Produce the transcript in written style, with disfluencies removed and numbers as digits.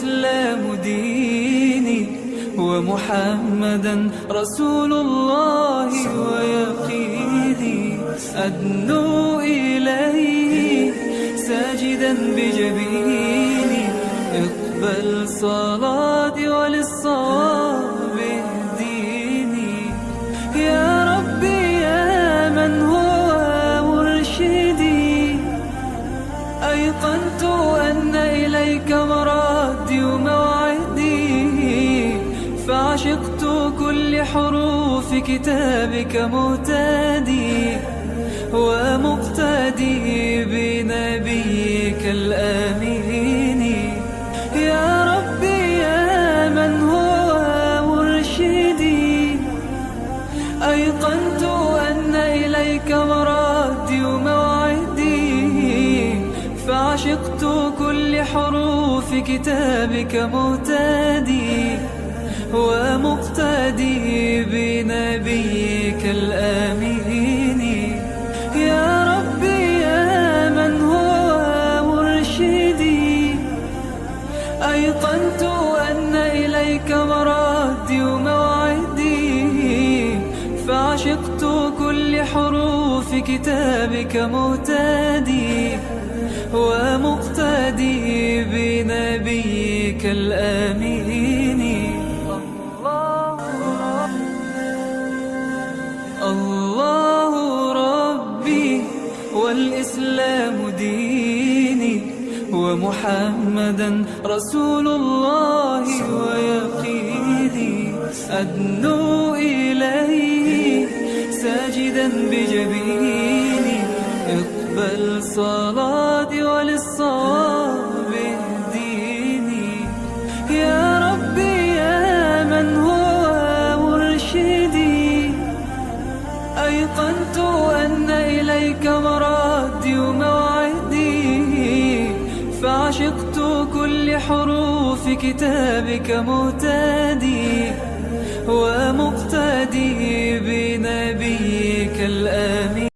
والإسلام ديني ومحمدا رسول الله ويقيني أدنو إليه ساجدا بجبيني اقبل صلاتي وللصواب اهديني يا ربي يا من هو مرشدي أيقنت أن إليك مرادي وموعدي فعشقت كل حروف كتابك مهتدي ومقتدي بنبيك الآمين يا ربي يا من هو مرشدي أيقنت أن إليك مرادي وموعدي فعشقت كل حروف كتابك مهتدي ومقتدي بنبيك الآمين يا ربي يا من هو مرشدي أيقنت أن إليك مرادي وموعدي فعشقت كل حروف كتابك مهتدي ومقتدي بنبيك الآمين الله ربي والإسلام ديني ومحمدا رسول الله ويقيني أدنو إليه ساجدا بجبيني اقبل صلاتي وللصواب اهديني يا ربي يا من هو مرشدي أيقنت أن إليك مرادي وموعدي فعشقت كل حروف كتابك مهتدي ومقتدي بنبيك الآمين